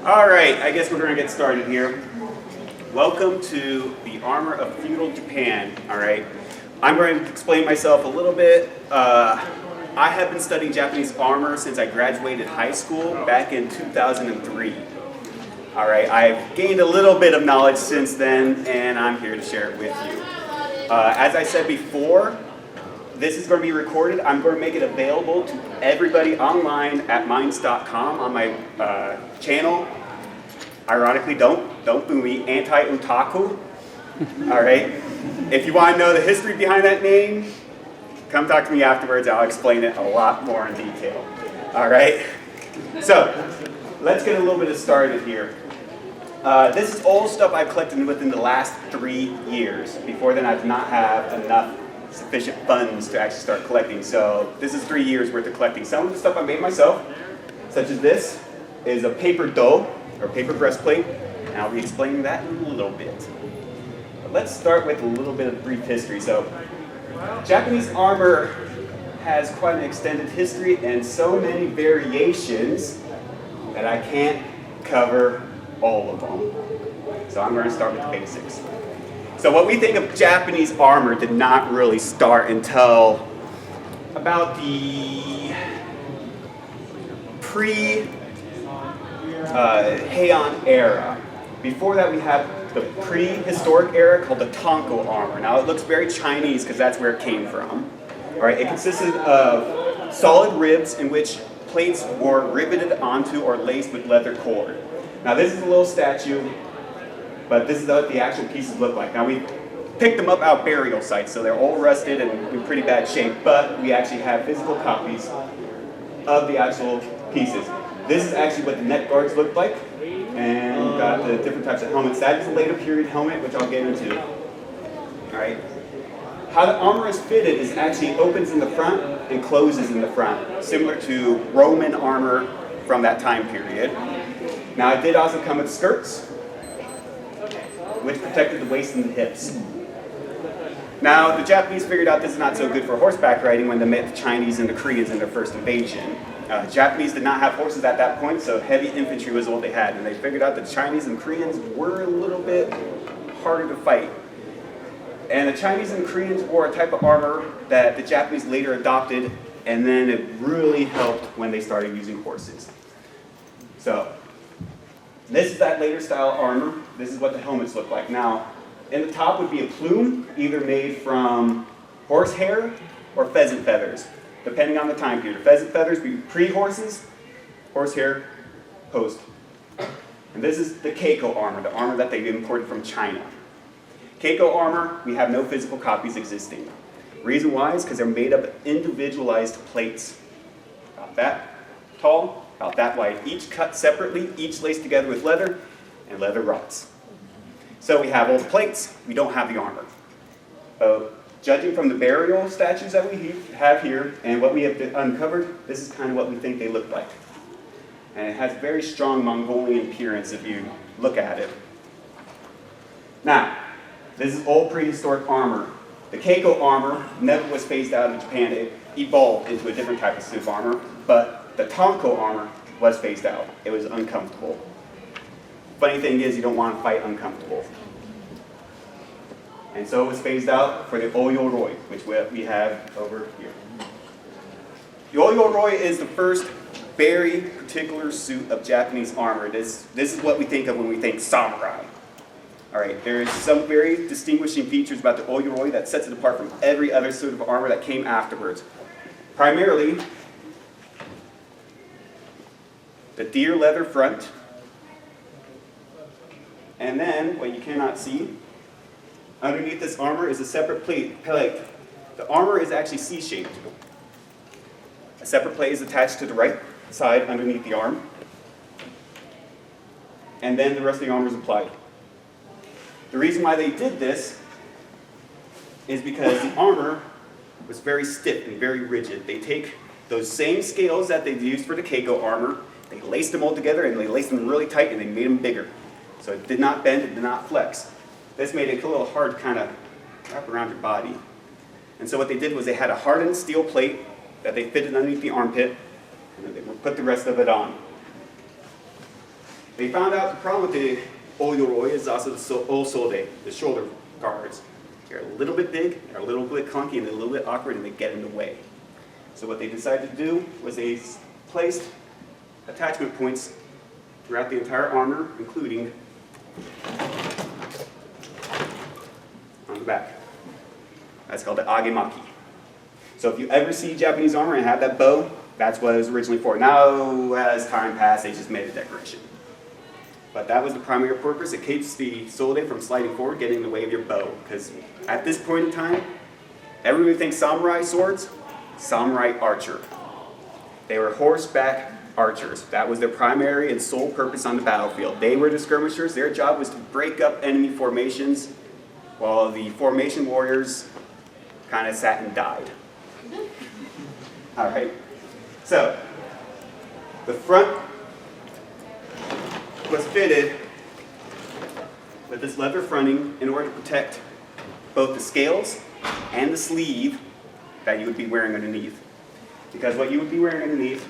All right, I guess we're going to get started here. Welcome to the armor of Feudal Japan. All right, I'm going to explain myself a little bit. I have been studying Japanese armor since I graduated high school back in 2003. All right, I've gained a little bit of knowledge since then, and I'm here to share it with you. As I said before, this is going to be recorded. I'm going to make it available to everybody online at minds.com on my channel. Ironically, don't boo me, anti-otaku. All right. If you want to know the history behind that name, come talk to me afterwards. I'll explain it a lot more in detail. All right. So let's get a little bit started here. This is all stuff I've collected within the last 3 years. Before then, I did not have enough sufficient funds to actually start collecting. So this is 3 years worth of collecting. Some of the stuff I made myself, such as this, is a paper do, or paper breastplate, and I'll be explaining that in a little bit. But let's start with a little bit of brief history. So Japanese armor has quite an extended history and so many variations that I can't cover all of them. So I'm going to start with the basics. So what we think of Japanese armor did not really start until about the pre-Heian era. Before that we have the prehistoric era called the Tonko armor. Now it looks very Chinese because that's where it came from. All right, it consisted of solid ribs in which plates were riveted onto or laced with leather cord. Now this is a little statue, but this is what the actual pieces look like. Now we picked them up out burial sites, so they're all rusted and in pretty bad shape, but we actually have physical copies of the actual pieces. This is actually what the neck guards look like, and we've got the different types of helmets. That is a later period helmet, which I'll get into. All right. How the armor is fitted is actually opens in the front and closes in the front, similar to Roman armor from that time period. Now it did also come with skirts, which protected the waist and the hips. Now, the Japanese figured out this is not so good for horseback riding when they met the Chinese and the Koreans in their first invasion. Japanese did not have horses at that point, so heavy infantry was all they had, and they figured out that the Chinese and Koreans were a little bit harder to fight. And the Chinese and Koreans wore a type of armor that the Japanese later adopted, and then it really helped when they started using horses. So, this is that later style armor. This is what the helmets look like. Now, in the top would be a plume, either made from horse hair or pheasant feathers, depending on the time period. Pheasant feathers would be pre-horses, horse hair, post. And this is the Keiko armor, the armor that they imported from China. Keiko armor, we have no physical copies existing. Reason why is because they're made up of individualized plates. About that tall, about that wide, each cut separately, each laced together with leather, and leather rods. So we have all the plates, we don't have the armor. Judging from the burial statues that we have here and what we have uncovered, this is kind of what we think they look like. And it has very strong Mongolian appearance if you look at it. Now, this is all prehistoric armor. The Keiko armor never was phased out of Japan. It evolved into a different type of suit of armor, but the Tonko armor was phased out. It was uncomfortable. Funny thing is, you don't want to fight uncomfortable. And so it was phased out for the Oyoroi, which we have over here. The Oyoroi is the first very particular suit of Japanese armor. This is what we think of when we think samurai. All right, there is some very distinguishing features about the Oyoroi that sets it apart from every other suit of armor that came afterwards. Primarily, the deer leather front, and then, what you cannot see, underneath this armor is a separate plate. The armor is actually C-shaped. A separate plate is attached to the right side underneath the arm, and then the rest of the armor is applied. The reason why they did this is because the armor was very stiff and very rigid. They take those same scales that they used for the Keiko armor, they laced them all together and they laced them really tight and they made them bigger. So it did not bend, it did not flex. This made it a little hard to kind of wrap around your body. And so what they did was they had a hardened steel plate that they fitted underneath the armpit, and then they would put the rest of it on. They found out the problem with the Oyoroi is also the Osode, the shoulder guards. They're a little bit big, they're a little bit clunky, and they're a little bit awkward, and they get in the way. So what they decided to do was they placed attachment points throughout the entire armor, including on the back. That's called the agemaki. So if you ever see Japanese armor and have that bow, that's what it was originally for. Now, as time passed, they just made a decoration. But that was the primary purpose. It keeps the solde from sliding forward, getting in the way of your bow. Because at this point in time, everybody thinks samurai swords, samurai archer. They were horseback archers. That was their primary and sole purpose on the battlefield. They were the skirmishers. Their job was to break up enemy formations, while the formation warriors kind of sat and died. All right. So, the front was fitted with this leather fronting in order to protect both the scales and the sleeve that you would be wearing underneath. Because what you would be wearing underneath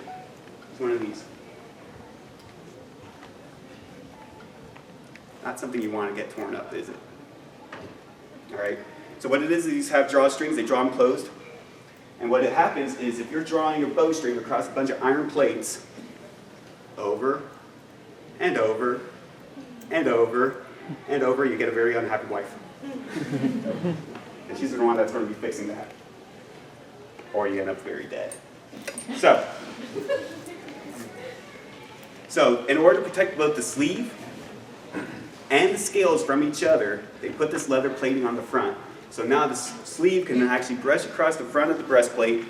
is one of these. Not something you want to get torn up, is it? All right. So what it is, these have drawstrings. They draw them closed. And what happens is if you're drawing your bowstring across a bunch of iron plates, over and over and over and over, you get a very unhappy wife. And she's the one that's going to be fixing that. Or you end up very dead. So in order to protect both the sleeve and the scales from each other, they put this leather plating on the front. So now the sleeve can actually brush across the front of the breastplate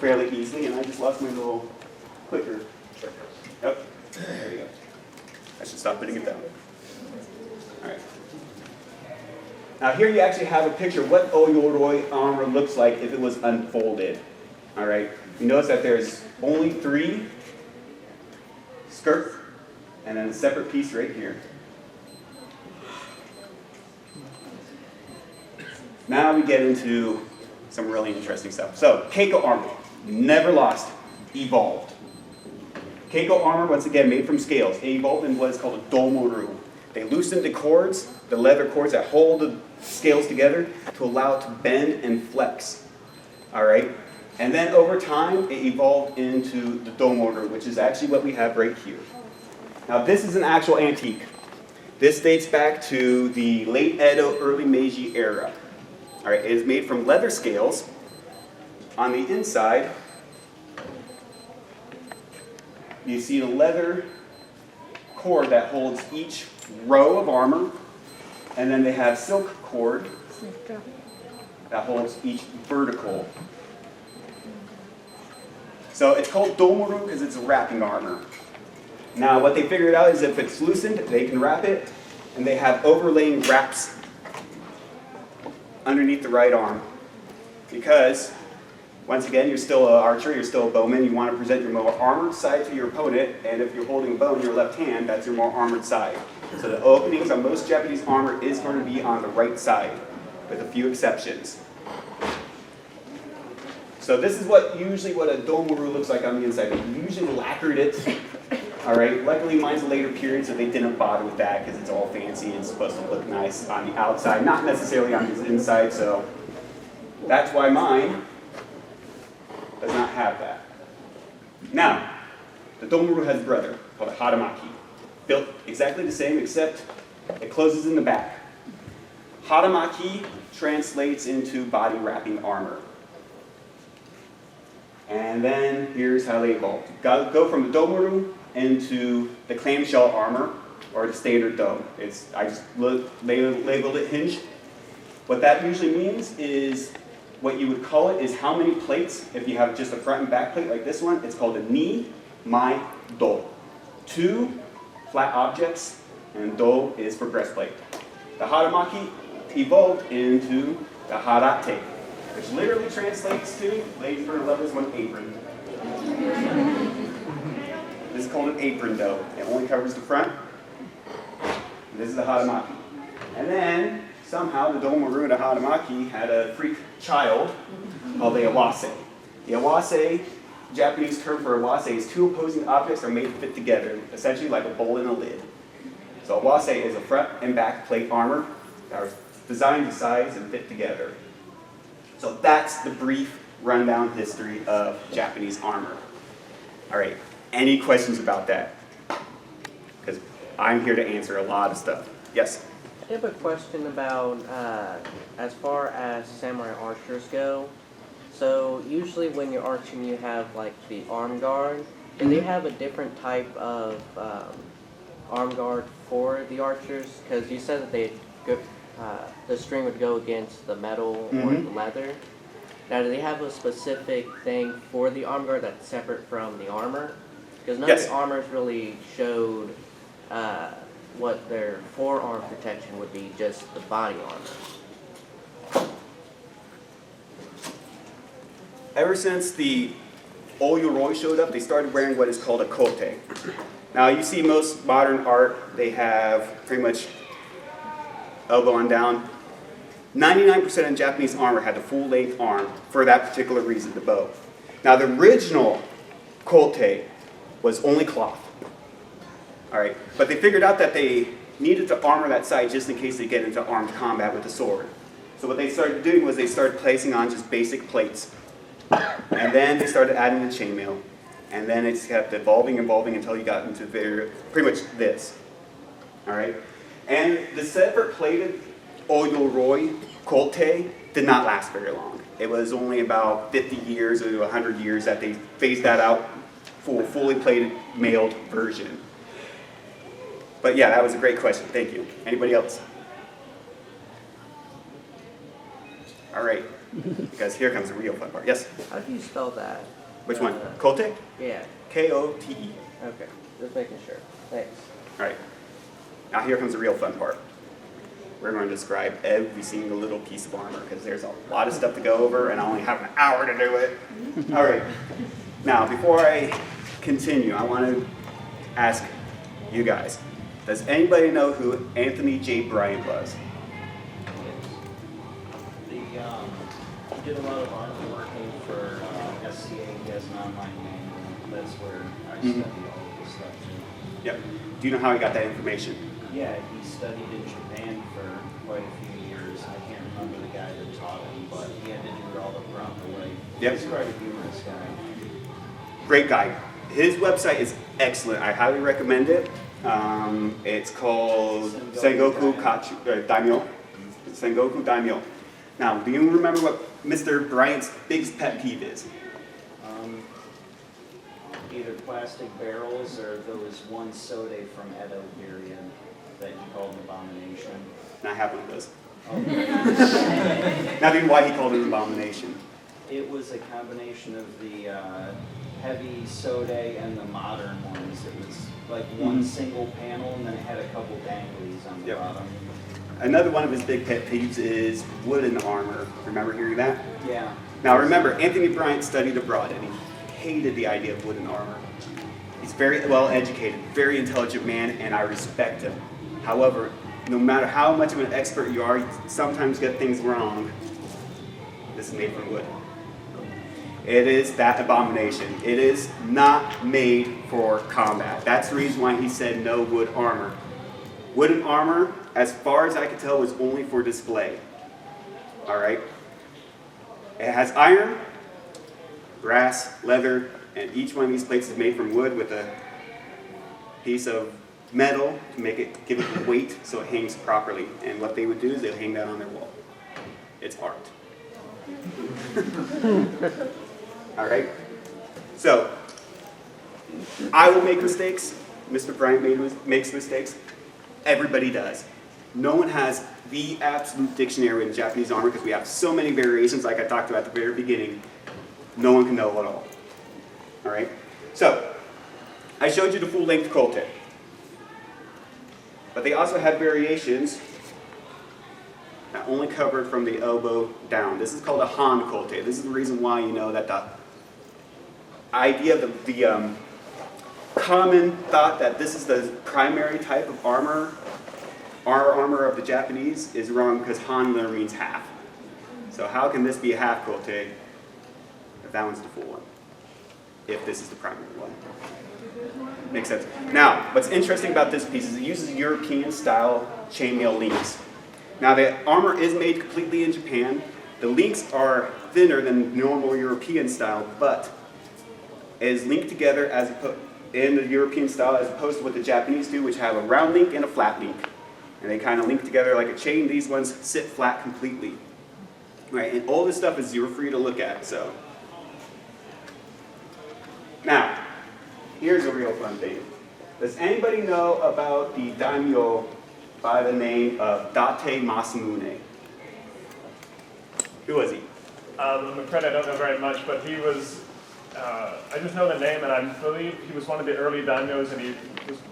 fairly easily. And I just lost my little clicker. Yep, there you go. I should stop putting it down. All right. Now here you actually have a picture of what Oyoroi armor looks like if it was unfolded. All right. You notice that there's only 3 skirts and then a separate piece right here. Now we get into some really interesting stuff. So, Keiko armor, never lost, evolved. Keiko armor, once again, made from scales. It evolved in what is called a domoru. They loosened the cords, the leather cords that hold the scales together to allow it to bend and flex. All right? And then over time, it evolved into the domoru, which is actually what we have right here. Now, this is an actual antique. This dates back to the late Edo, early Meiji era. All right, it is made from leather scales. On the inside, you see the leather cord that holds each row of armor, and then they have silk cord that holds each vertical. So it's called domoru because it's a wrapping armor. Now what they figured out is if it's loosened, they can wrap it, and they have overlaying wraps underneath the right arm. Because, once again, you're still an archer, you're still a bowman, you want to present your more armored side to your opponent, and if you're holding a bow in your left hand, that's your more armored side. So the openings on most Japanese armor is going to be on the right side, with a few exceptions. So this is usually what a domoru looks like on the inside. They usually lacquered it. All right. Luckily, mine's a later period, so they didn't bother with that because it's all fancy and it's supposed to look nice on the outside, not necessarily on the inside. So that's why mine does not have that. Now, the domoru has a brother called a haramaki, built exactly the same except it closes in the back. Haramaki translates into body wrapping armor. And then here's how they evolved. Go from the domoru into the clamshell armor, or the standard dome. I just labeled it hinged. What that usually means is, what you would call it is how many plates. If you have just a front and back plate like this one, it's called a ni, mai, do. 2 flat objects, and do is for breastplate. The haramaki evolved into the harate, which literally translates to, ladies and lovers, one apron. This is called an apron dough. It only covers the front. This is the haramaki. And then, somehow, the domoru and the haramaki had a freak child called the awase. The awase Japanese term for awase is two opposing objects are made to fit together, essentially like a bowl and a lid. So awase is a front and back plate armor that are designed to size and fit together. So that's the brief rundown history of Japanese armor. All right, any questions about that? Because I'm here to answer a lot of stuff. Yes? I have a question about as far as samurai archers go. So usually when you're arching, you have like the arm guard. Do they have a different type of arm guard for the archers? Because you said that the string would go against the metal or the leather. Now, do they have a specific thing for the arm guard that's separate from the armor? Because none of the armors really showed what their forearm protection would be, just the body armor. Ever since the Oyuroi showed up, they started wearing what is called a kote. Now, you see most modern art, they have pretty much elbow on down. 99% of Japanese armor had the full-length arm for that particular reason, the bow. Now, the original kote was only cloth. All right, but they figured out that they needed to armor that side just in case they get into armed combat with the sword. So what they started doing was they started placing on just basic plates. And then they started adding the chainmail. And then it just kept evolving until you got into pretty much this. All right? And the separate plated Oyuroi kote did not last very long. It was only about 50 years or 100 years that they phased that out for a fully plated mailed version. But yeah, that was a great question. Thank you. Anybody else? All right. Because here comes the real fun part. Yes? How do you spell that? Which one? Kote? Yeah. K-O-T-E. Okay. Just making sure. Thanks. All right. Now here comes the real fun part. We're going to describe every single little piece of armor because there's a lot of stuff to go over and I only have an hour to do it. All right. Now, before I continue, I want to ask you guys, does anybody know who Anthony J. Bryant was? He did a lot of art working for SCA. He has an online manual. That's where I studied all of this stuff too. Yep. Do you know how he got that information? Yeah, he studied in Japan for quite a few years. I can't remember the guy that taught him, but he had to do it all the proper way. Yep. He's quite a humorous guy. Great guy. His website is excellent. I highly recommend it. It's called Sengoku Daimyo. Sengoku Daimyo. Now, do you remember what Mr. Bryant's biggest pet peeve is? Either plastic barrels or those one soda from Edo period that he called an abomination. And I have one of those. Okay. Now, do you know why he called it an abomination? It was a combination of the heavy soda and the modern ones. It was like one single panel and then it had a couple danglies on the bottom. Another one of his big pet peeves is wooden armor. Remember hearing that? Yeah. Now remember, Anthony Bryant studied abroad and he hated the idea of wooden armor. He's very well educated, very intelligent man, and I respect him. However, no matter how much of an expert you are, you sometimes get things wrong. This is made from wood. It is that abomination. It is not made for combat. That's the reason why he said no wood armor. Wooden armor, as far as I can tell, was only for display. All right? It has iron, brass, leather, and each one of these plates is made from wood with a piece of metal to give it weight so it hangs properly. And what they would do is they'll hang that on their wall. It's art. All right? So, I will make mistakes. Mr. Bryant makes mistakes. Everybody does. No one has the absolute dictionary in Japanese armor because we have so many variations, like I talked about at the very beginning. No one can know it all. All right? So, I showed you the full-length kote. But they also had variations that only covered from the elbow down. This is called a han kote. This is the reason why you know that the idea of the common thought that this is the primary type of armor of the Japanese is wrong because han literally means half. So how can this be a half kote if that one's the full one? if this is the primary one. Makes sense. Now, what's interesting about this piece is it uses European-style chainmail links. Now, the armor is made completely in Japan. The links are thinner than normal European style, but it is linked together in the European style as opposed to what the Japanese do, which have a round link and a flat link. And they kind of link together like a chain. These ones sit flat completely. Right, and all this stuff is for you to look at, so. Now, here's a real fun thing. Does anybody know about the daimyo by the name of Date Masamune? Who was he? I'm afraid I don't know very much, but he was, I just know the name, and I believe he was one of the early daimyos, and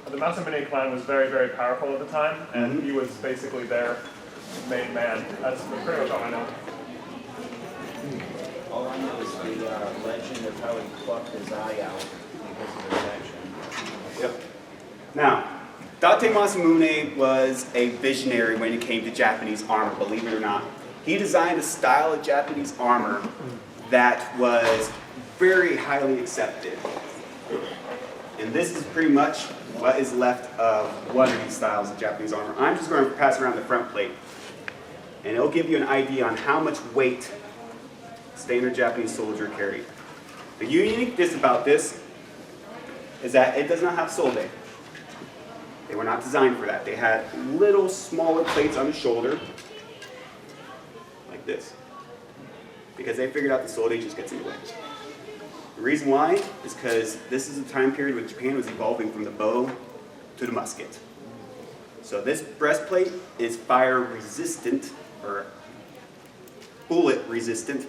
the Masamune clan was very, very powerful at the time, and he was basically their main man. That's pretty much all I know. All I know is the legend of how he plucked his eye out because of his action. Yep. Now, Date Masamune was a visionary when it came to Japanese armor, believe it or not. He designed a style of Japanese armor that was very highly accepted. And this is pretty much what is left of one of these styles of Japanese armor. I'm just going to pass around the front plate. And it'll give you an idea on how much weight standard Japanese soldier carried. The uniqueness about this is that it does not have solde. They were not designed for that. They had little smaller plates on the shoulder, like this, because they figured out the solde just gets in the way. The reason why is because this is a time period when Japan was evolving from the bow to the musket. So this breastplate is fire resistant, or bullet resistant,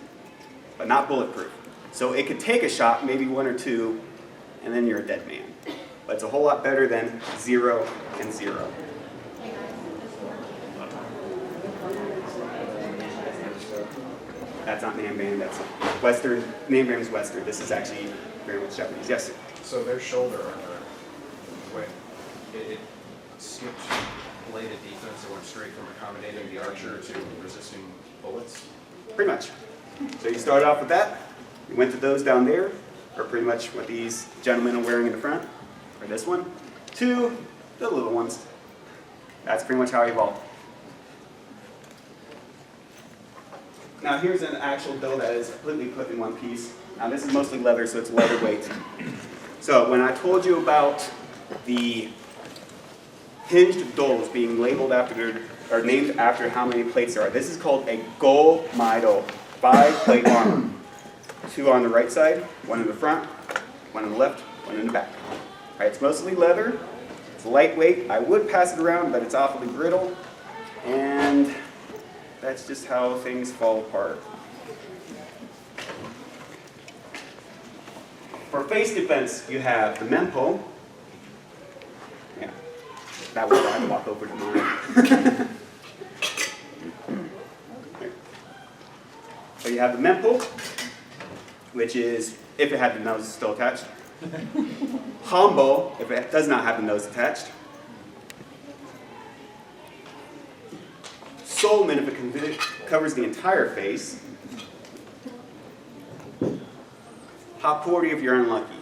but not bulletproof. So it could take a shot, maybe one or two, and then you're a dead man. But it's a whole lot better than 0 and 0. That's not Nanban, that's Western. Nanban is Western. This is actually very much Japanese. Yes? So their shoulder armor, when it skipped bladed defense, it went straight from accommodating the archer to resisting bullets? Pretty much. So you started off with that. You went to those down there, or pretty much what these gentlemen are wearing in the front, or this one, to the little ones. That's pretty much how it evolved. Now here's an actual dough that is completely put in one piece. Now this is mostly leather, so it's leather weight. So when I told you about the hinged doughs being labeled after, or named after how many plates there are, this is called a go maido, 5-plate armor. 2 on the right side, 1 in the front, 1 on the left, 1 in the back. All right, it's mostly leather. It's lightweight. I would pass it around, but it's awfully brittle. And that's just how things fall apart. For face defense, you have the mempo. Yeah, that was why I walk over to mine. So you have the mempo, which is if it had the nose still attached. Hambo, if it does not have the nose attached. Solman, if it covers the entire face. Hapori, if you're unlucky.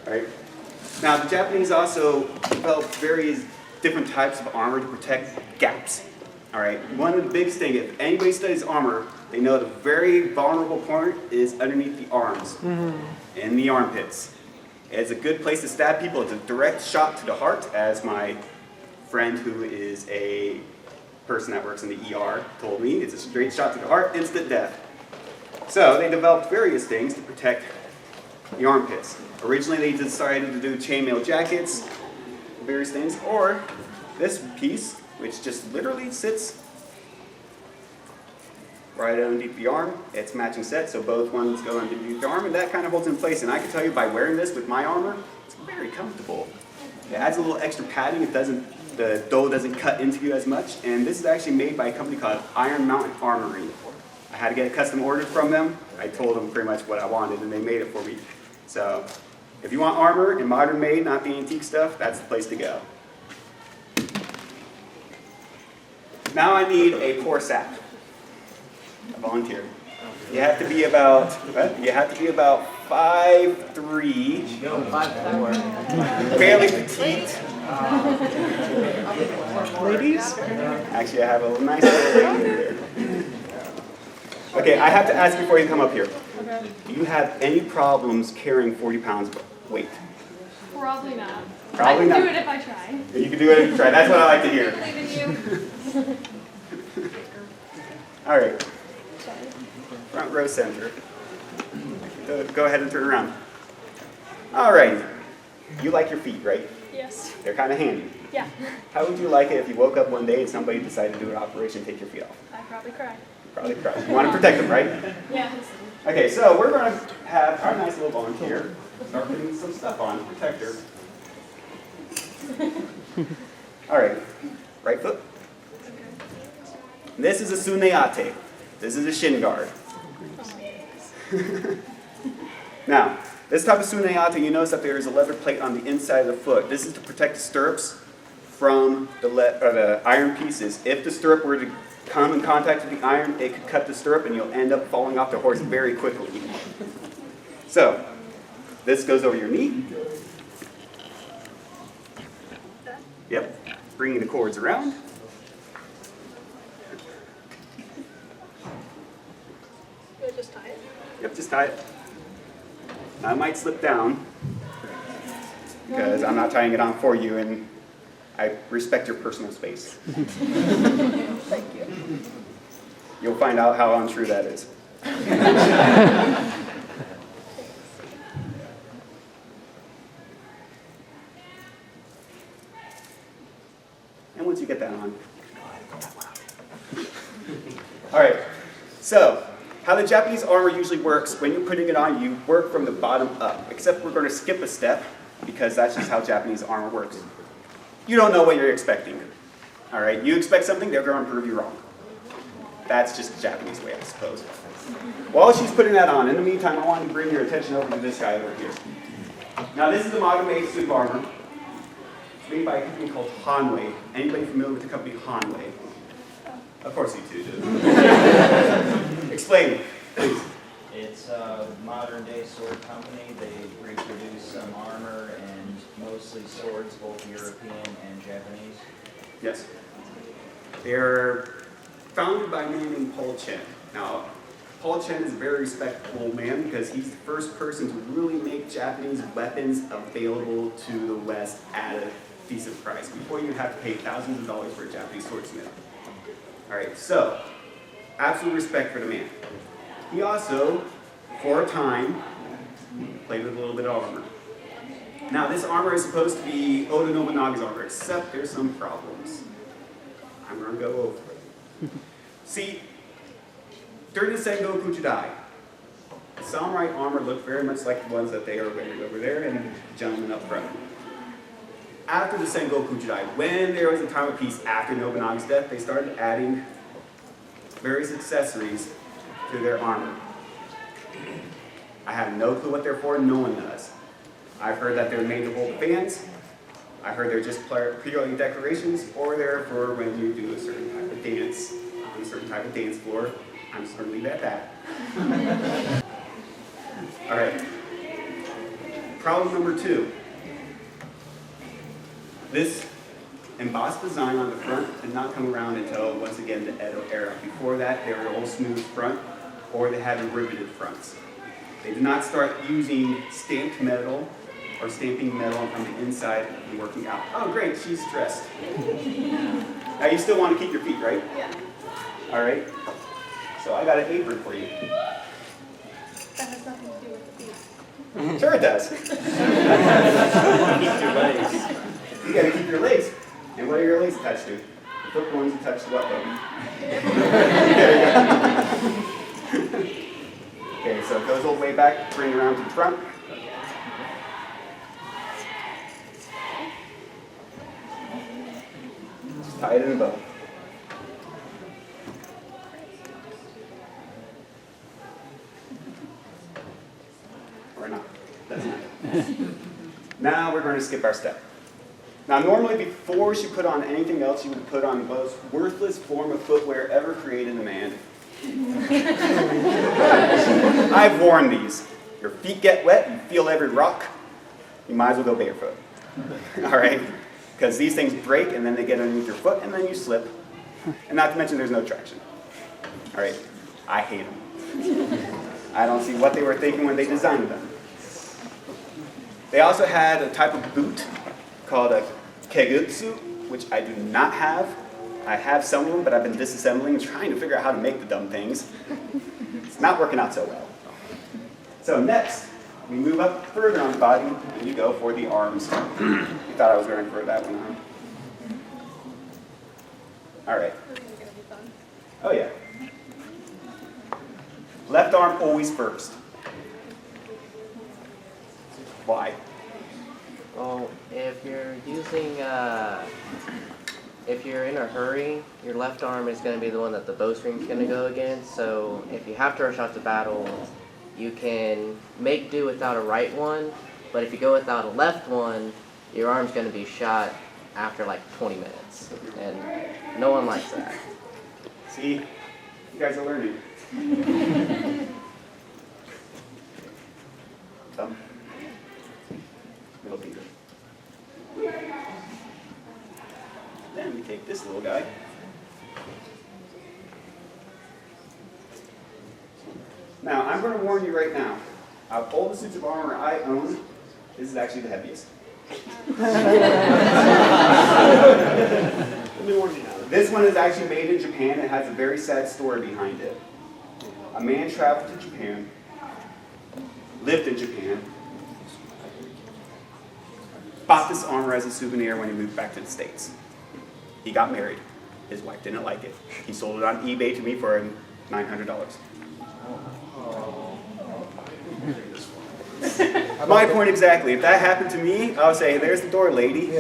Right? Now, the Japanese also developed various different types of armor to protect gaps. All right. One of the biggest things, if anybody studies armor, they know the very vulnerable point is underneath the arms, in the armpits. It's a good place to stab people. It's a direct shot to the heart, as my friend who is a person that works in the ER told me. It's a straight shot to the heart, instant death. So they developed various things to protect the armpits. Originally they decided to do chainmail jackets, various things, or this piece, which just literally sits right underneath the arm. It's matching set, so both ones go underneath the arm, and that kind of holds in place. And I can tell you by wearing this with my armor, it's very comfortable. It adds a little extra padding. The dough doesn't cut into you as much. And this is actually made by a company called Iron Mountain Armory. I had to get a custom order from them. I told them pretty much what I wanted, and they made it for me. So if you want armor and modern made, not the antique stuff, that's the place to go. Now I need a pour sack. A volunteer. You have to be about, you have to be about 5'3", 5'4". fairly petite. Ladies? Actually, I have a nice little lady here. Okay, I have to ask before you come up here. Okay. Do you have any problems carrying 40 pounds weight? Probably not. Probably I not. can do it if I try. You can do it if you try. That's what I like to hear. I believe in you. All right, Sorry. front row center. Go ahead and turn around. All right, you like your feet, right? Yes. They're kind of handy. Yeah. How would you like it if you woke up one day and somebody decided to do an operation, take your feet off? I'd probably cry. Probably cry. You want to protect them, right? Yes. Okay, so we're going to have our nice little volunteer start putting some stuff on to protect her. All right, right foot. This is a suneate. This is a shin guard. Now, this type of suneate, you notice that there is a leather plate on the inside of the foot. This is to protect the stirrups from the iron pieces. If the stirrup were to come in contact with the iron, it could cut the stirrup and you'll end up falling off the horse very quickly. So, this goes over your knee. Yep, bringing the cords around. You'll just tie it. Yep, just tie it. Now, I might slip down because I'm not tying it on for you and I respect your personal space. Thank you. You'll find out how untrue that is. And once you get that on, all right, so how the Japanese armor usually works, when you're putting it on, you work from the bottom up, except we're going to skip a step because that's just how Japanese armor works. You don't know what you're expecting, all right? You expect something, they're going to prove you wrong. That's just the Japanese way, I suppose. While she's putting that on, in the meantime, I wanted to bring your attention over to this guy over here. Now, this is a modern-made suit of armor. It's made by a company called Hanwei. Anybody familiar with the company Hanwei? Of course you two do. Explain, please. It's a modern day sword company. They reproduce some armor and mostly swords, both European and Japanese. Yes. They're founded by a man named Paul Chen. Now, Paul Chen is a very respectable man because he's the first person to really make Japanese weapons available to the West at a decent price. Before you'd have to pay thousands of dollars for a Japanese swordsmith. All right, so absolute respect for the man. He also, for a time, played with a little bit of armor. Now, this armor is supposed to be Oda Nobunaga's armor, except there's some problems. I'm going to go over it. See, during the Sengoku Jidai, the samurai armor looked very much like the ones that they are wearing over there and the gentleman up front. After the Sengoku Jidai, when there was a time of peace after Nobunaga's death, they started adding various accessories to their armor. I have no clue what they're for, no one does. I've heard that they're made to hold fans. I heard they're just purely decorations, or they're for when you do a certain type of dance on a certain type of dance floor. I'm just going to leave it at that. All right. Problem number 2. This embossed design on the front did not come around until, once again, the Edo era. Before that, they were all smooth front, or they had riveted fronts. They did not start using stamped metal or stamping metal on the inside and working out. Oh, great, she's dressed. Now, you still want to keep your feet, right? Yeah. All right. So I got an apron for you. That has nothing to do with the feet. Sure it does. Keep your legs. You got to keep your legs. And what are your legs attached to? The foot ones attached to what button? There you go. Okay, so it goes all the way back, bring it around to the front. Just tie it in a bow. Or not. Doesn't matter. Now we're going to skip our step. Now normally before she put on anything else, she would put on the most worthless form of footwear ever created in man, I've worn these. Your feet get wet, you feel every rock, you might as well go barefoot. All right? Because these things break and then they get underneath your foot and then you slip. And not to mention there's no traction. All right? I hate them. I don't see what they were thinking when they designed them. They also had a type of boot called a kegutsu, which I do not have. I have some of them, but I've been disassembling and trying to figure out how to make the dumb things. It's not working out so well. So next, we move up further on the body, and you go for the arms. You thought I was going to throw that one on. All right. This is gonna be fun. Oh yeah. Left arm always first. Why? Well, if you're using, if you're in a hurry, your left arm is going to be the one that the bowstring's going to go against. So if you have to rush out to battle, you can make do without a right one. But if you go without a left one, your arm's going to be shot after like 20 minutes. And no one likes that. See? You guys are learning. Thumb. Middle finger. Then we take this little guy. Now, I'm going to warn you right now. Out of all the suits of armor I own, this is actually the heaviest. Let me warn you now. This one is actually made in Japan. It has a very sad story behind it. A man traveled to Japan, lived in Japan, bought this armor as a souvenir when he moved back to the States. He got married. His wife didn't like it. He sold it on eBay to me for $900. My point exactly. If that happened to me, I would say, hey, there's the door, lady.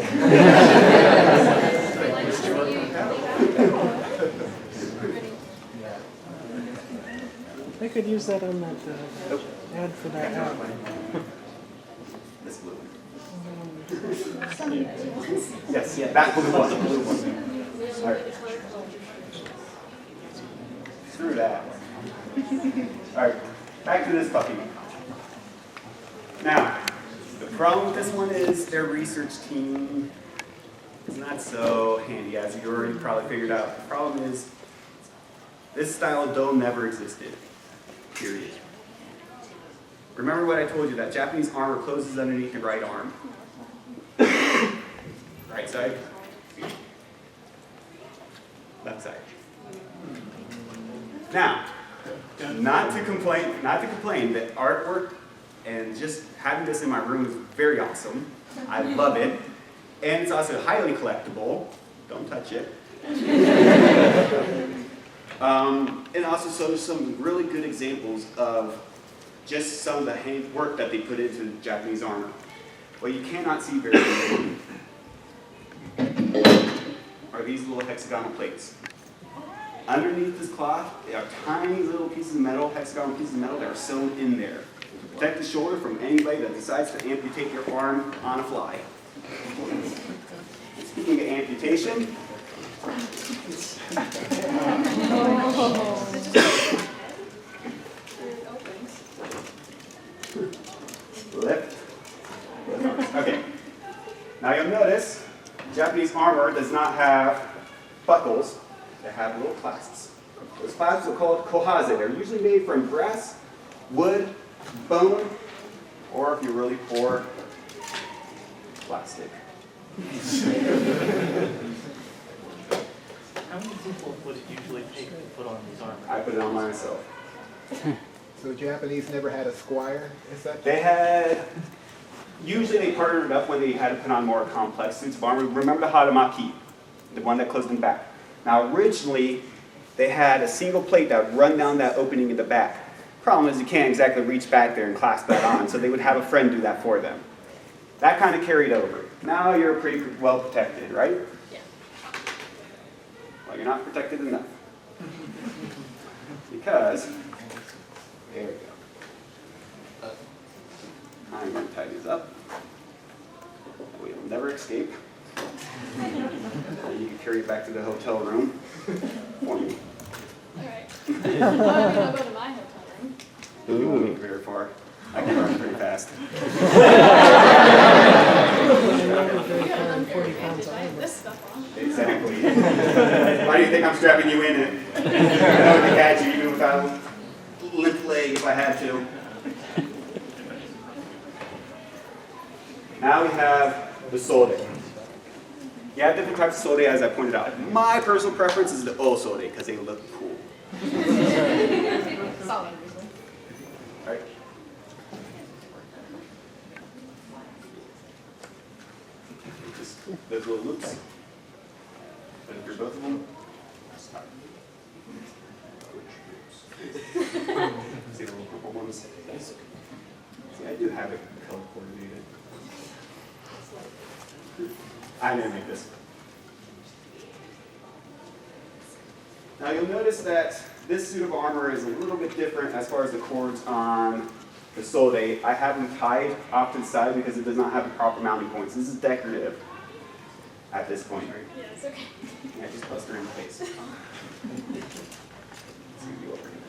They could use that on that ad for that app. This blue one. Yes, that blue one. All right. Screw that. All right, back to this puppy. Now, the problem with this one is their research team is not so handy, as you already probably figured out. The problem is this style of dough never existed, period. Remember what I told you, that Japanese armor closes underneath the right arm. Right side, left side. Now, not to complain, that artwork and just having this in my room is very awesome. I love it. And it's also highly collectible. Don't touch it. And also shows some really good examples of just some of the handwork that they put into Japanese armor. What you cannot see very easily are these little hexagonal plates. Underneath this cloth, there are tiny little pieces of metal, hexagonal pieces of metal that are sewn in there to protect the shoulder from anybody that decides to amputate your arm on a fly. Speaking of amputation, lift. Okay. Now you'll notice Japanese armor does not have buckles. They have little clasps. Those clasps are called kohaze. They're usually made from brass, wood, bone, or if you're really poor, plastic. How many people would it usually take to put on these armor? I put it on myself. So Japanese never had a squire, is that? They had, usually they partnered up when they had to put on more complex suits of armor. Remember the haramaki, the one that closed in the back. Now originally, they had a single plate that would run down that opening in the back. Problem is you can't exactly reach back there and clasp that on, so they would have a friend do that for them. That kind of carried over. Now you're pretty well protected, right? Yeah. Well, you're not protected enough. Because, there we go. I'm going to tie these up. That way it'll never escape. And you can carry it back to the hotel room for me. Alright. Well, don't go to my hotel room. You won't get very far. I can run pretty fast. You have an advantage. I have this stuff on. Exactly. Why do you think I'm strapping you in it? I would catch you even without a limp leg if I had to. Now we have the sode. You have different types of sode, as I pointed out. My personal preference is the O sode because they look cool. Solid reason. Right? Just those little loops. But if you're both of them, stop. See the little purple ones? See, I do have it color coordinated. I didn't make this. Now you'll notice that this suit of armor is a little bit different as far as the cords on the sode. I have them tied off to the side because it does not have the proper mounting points. This is decorative at this point. Yeah, it's okay. I just bust her in the face. It's gonna be over here.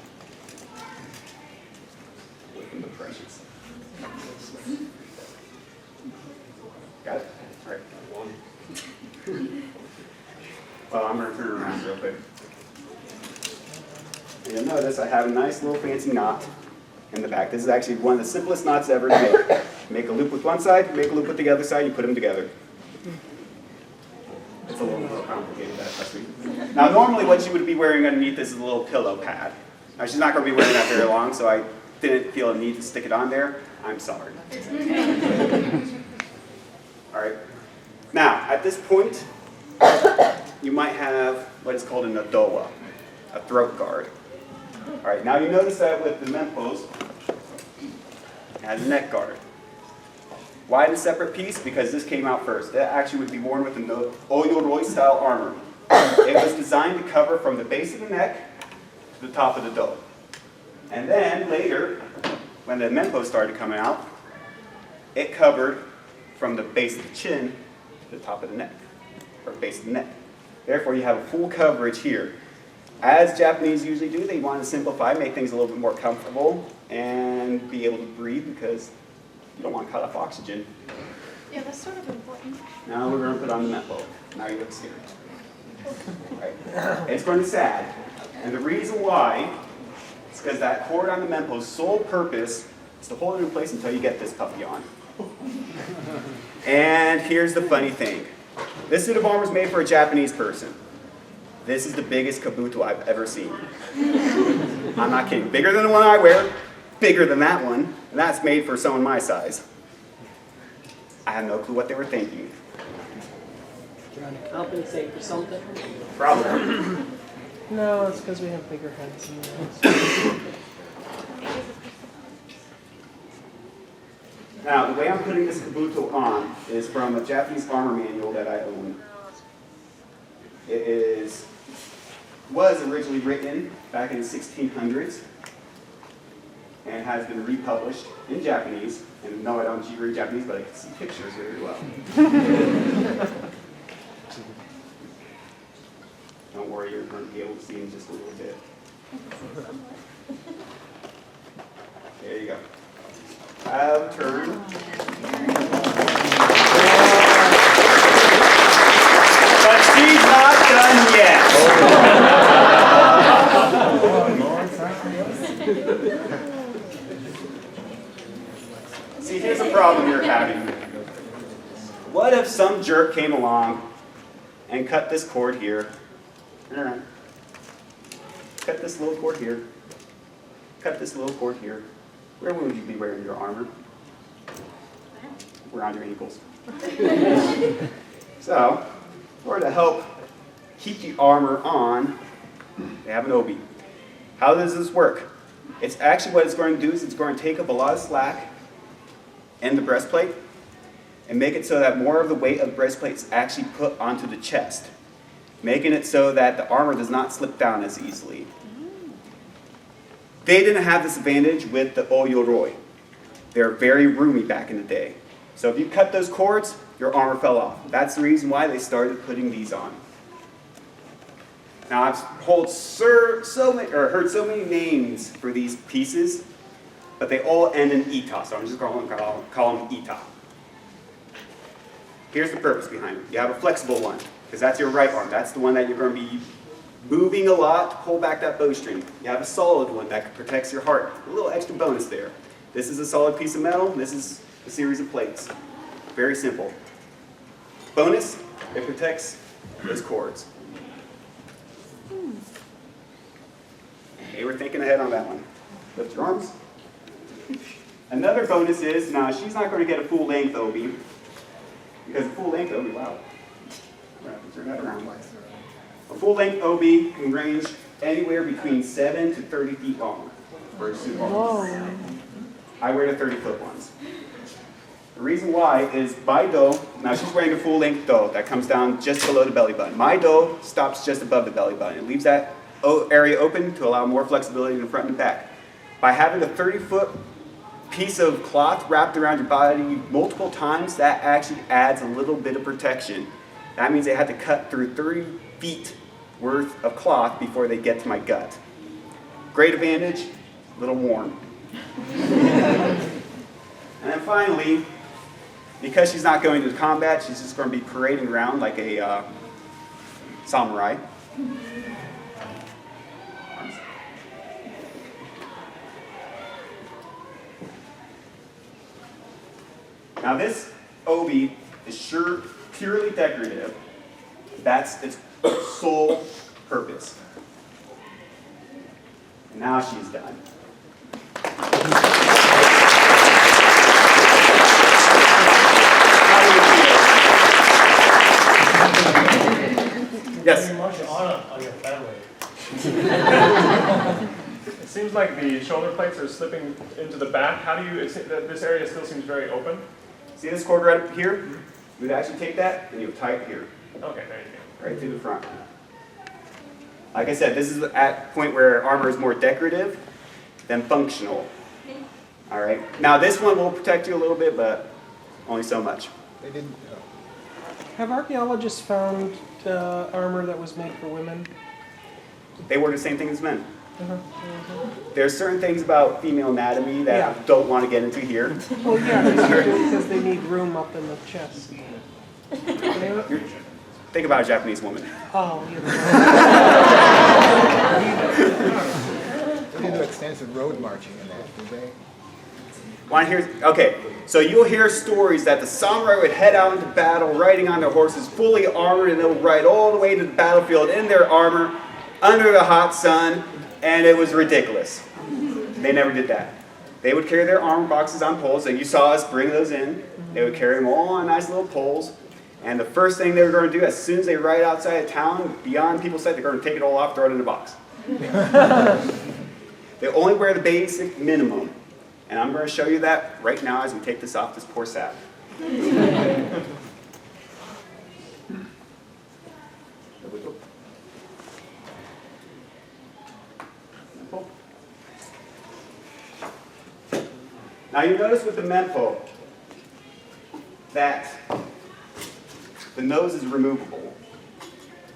Away from the precious. Got it? All right. Well, I'm going to turn it around real quick. And you'll notice I have a nice little fancy knot in the back. This is actually one of the simplest knots ever to make. Make a loop with one side, make a loop with the other side, you put them together. It's a little more complicated, trust me. Now, normally what you would be wearing underneath this is a little pillow pad. Now, she's not going to be wearing that very long, so I didn't feel a need to stick it on there. I'm sorry. All right. Now, at this point, you might have what is called an adowa, a throat guard. All right. Now, you notice that with the Mempos, it has a neck guard. Why the separate piece? Because this came out first. It actually would be worn with an Ohayocon style armor. It was designed to cover from the base of the neck to the top of the do. And then later, when the Mempo started coming out, it covered from the base of the chin to the top of the neck, or base of the neck. Therefore, you have a full coverage here. As Japanese usually do, they want to simplify, make things a little bit more comfortable, and be able to breathe because you don't want to cut off oxygen. Yeah, that's sort of important. Now we're going to put on the Mempo. Now you look scared. Right. It's going to sag. And the reason why is because that cord on the Mempo's sole purpose is to hold it in place until you get this puppy on. And here's the funny thing. This suit of armor is made for a Japanese person. This is the biggest kabuto I've ever seen. I'm not kidding. Bigger than the one I wear, bigger than that one, and that's made for someone my size. I have no clue what they were thinking. Trying to compensate for something? Probably. No, it's because we have bigger heads than those. Now, the way I'm putting this kabuto on is from a Japanese armor manual that I own. It was originally written back in the 1600s and has been republished in Japanese. And no, I don't read Japanese, but I can see pictures very well. Don't worry, you're going to be able to see in just a little bit. There you go. I'll turn. But she's not done yet. See, here's a problem you're having. What if some jerk came along and cut this cord here? Cut this little cord here. Cut this little cord here. Where would you be wearing your armor? Around your ankles. So, in order to help keep the armor on, they have an obi. How does this work? It's actually what it's going to do is it's going to take up a lot of slack in the breastplate and make it so that more of the weight of the breastplate is actually put onto the chest, making it so that the armor does not slip down as easily. They didn't have this advantage with the Ohayocon. They're very roomy back in the day. So if you cut those cords, your armor fell off. That's the reason why they started putting these on. Now I've heard so many names for these pieces, but they all end in eta, so I'm just going to call them eta. Here's the purpose behind it. You have a flexible one, because that's your right arm. That's the one that you're going to be moving a lot to pull back that bowstring. You have a solid one that protects your heart. A little extra bonus there. This is a solid piece of metal. This is a series of plates. Very simple. Bonus, it protects those cords. They were thinking ahead on that one. Lift your arms. Another bonus is, now she's not going to get a full length OB, because a full length OB, wow. I'm going to have to turn that around. A full length OB can range anywhere between 7 to 30 feet long for a suit arms. I wear the 30-foot ones. The reason why is my doe, now she's wearing a full length doe that comes down just below the belly button. My doe stops just above the belly button. It leaves that area open to allow more flexibility in the front and back. By having a 30-foot piece of cloth wrapped around your body multiple times, that actually adds a little bit of protection. That means they had to cut through 30 feet worth of cloth before they get to my gut. Great advantage, a little warm. And then finally, because she's not going to combat, she's just going to be parading around like a samurai. Now this obi is purely decorative. That's its sole purpose. And now she's done. Yes? Much honor on your family. It seems like the shoulder plates are slipping into the back. How do you, this area still seems very open. See this cord right up here? You would actually take that and you would tie it here. Okay, there you go. Right through the front. Like I said, this is at the point where armor is more decorative than functional. All right. Now this one will protect you a little bit, but only so much. They didn't. Have archaeologists found armor that was made for women? They wore the same thing as men. There's certain things about female anatomy that I don't want to get into here. Well, yeah, because they need room up in the chest. Think about a Japanese woman. Oh, yeah. They didn't do extensive road marching in that, did they? Want to hear? Okay, so you'll hear stories that the samurai would head out into battle riding on their horses, fully armored, and they'll ride all the way to the battlefield in their armor, under the hot sun, and it was ridiculous. They never did that. They would carry their armor boxes on poles, and you saw us bring those in. They would carry them all on nice little poles, and the first thing they were going to do, as soon as they ride outside of town, beyond people's sight, they're going to take it all off, throw it in a box. They only wear the basic minimum. And I'm going to show you that right now as we take this off this poor sap. Now you notice with the menpo that the nose is removable.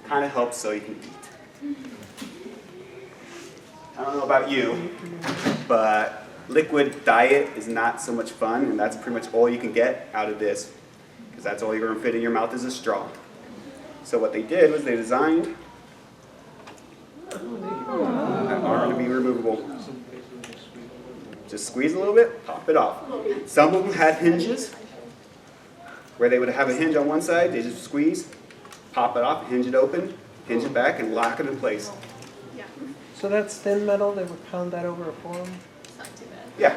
Kind of helps so you can eat. I don't know about you, but liquid diet is not so much fun, and that's pretty much all you can get out of this, because that's all you're going to fit in your mouth is a straw. So what they did was they designed that arm to be removable. Just squeeze a little bit, pop it off. Some of them had hinges, where they would have a hinge on one side, they just squeeze, pop it off, hinge it open, hinge it back, and lock it in place. Yeah, So that's thin metal, they would pound that over a form? it's not too bad. Yeah.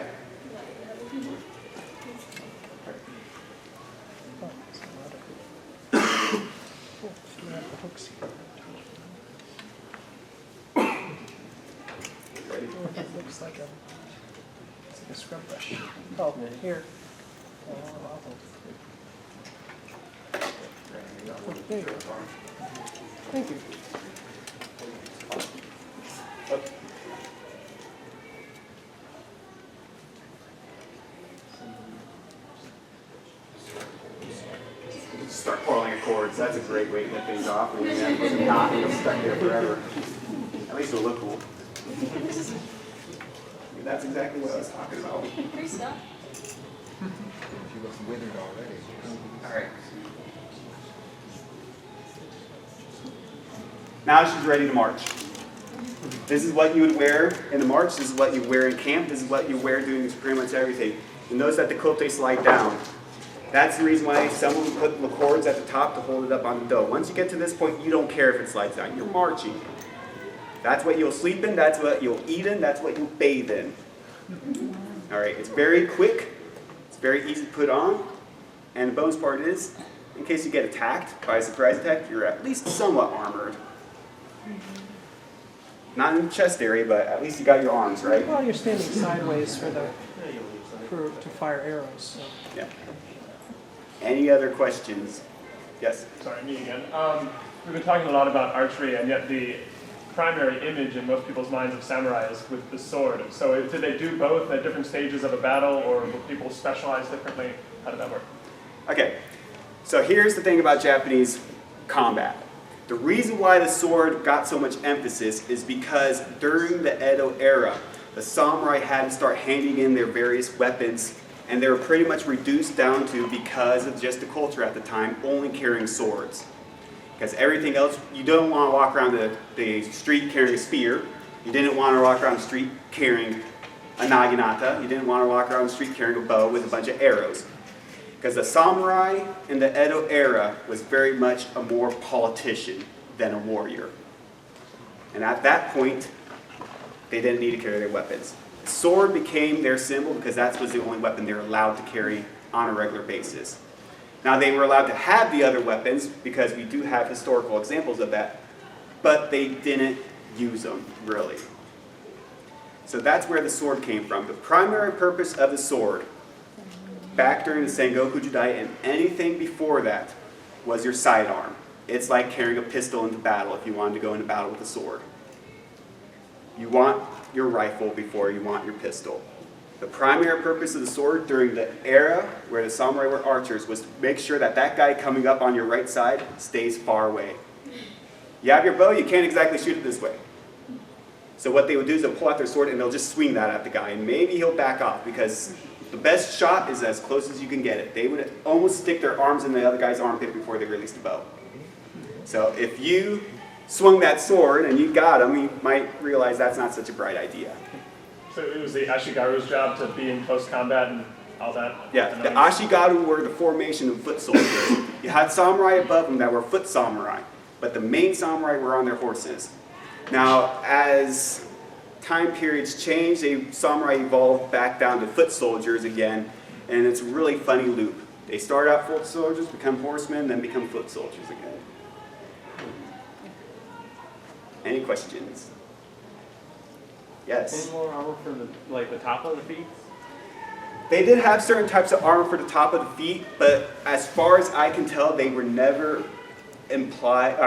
Oh, there's a lot of it. Oh, you have the hooks here. It looks like a scrub brush. Oh, here. Oh, there you go. Thank you. start pulling a cord. So that's a great way to get things off. And then you have a knot and it'll stuck there forever. At least it'll look cool. That's exactly what I was talking about. Free stuff. She looks withered already. All right. Now she's ready to march. This is what you would wear in the march. This is what you wear in camp. This is what you wear doing pretty much everything. And notice that the kote slide down. That's the reason why someone would put the cords at the top to hold it up on the dough. Once you get to this point, you don't care if it slides down. You're marching. That's what you'll sleep in. That's what you'll eat in. That's what you'll bathe in. All right. It's very quick. It's very easy to put on. And the bonus part is, in case you get attacked by a surprise attack, you're at least somewhat armored. Not in the chest area, but at least you got your arms, right? Well, you're standing sideways to fire arrows. So. Yeah. Any other questions? Yes? Sorry, me again. We've been talking a lot about archery, and yet the primary image in most people's minds of samurai is with the sword. So did they do both at different stages of a battle, or were people specialize differently? How did that work? Okay. So here's the thing about Japanese combat. The reason why the sword got so much emphasis is because during the Edo era, the samurai had to start handing in their various weapons, and they were pretty much reduced down to, because of just the culture at the time, only carrying swords. Because everything else, you don't want to walk around the street carrying a spear. You didn't want to walk around the street carrying a naginata. You didn't want to walk around the street carrying a bow with a bunch of arrows. Because the samurai in the Edo era was very much a more politician than a warrior. And at that point, they didn't need to carry their weapons. The sword became their symbol because that was the only weapon they were allowed to carry on a regular basis. Now they were allowed to have the other weapons because we do have historical examples of that, but they didn't use them, really. So that's where the sword came from. The primary purpose of the sword, back during the Sengoku Jidai and anything before that, was your sidearm. It's like carrying a pistol into battle if you wanted to go into battle with a sword. You want your rifle before you want your pistol. The primary purpose of the sword during the era where the samurai were archers was to make sure that that guy coming up on your right side stays far away. You have your bow, you can't exactly shoot it this way. So what they would do is they'll pull out their sword and they'll just swing that at the guy, and maybe he'll back off because the best shot is as close as you can get it. They would almost stick their arms in the other guy's armpit before they released the bow. So if you swung that sword and you got him, you might realize that's not such a bright idea. So it was the Ashigaru's job to be in close combat and all that? Yeah, the Ashigaru were the formation of foot soldiers. You had samurai above them that were foot samurai, but the main samurai were on their horses. Now, as time periods changed, the samurai evolved back down to foot soldiers again, and it's a really funny loop. They start out foot soldiers, become horsemen, then become foot soldiers again. Any questions? Yes? Any more armor for the top of the feet? They did have certain types of armor for the top of the feet, but as far as I can tell, they were never implemented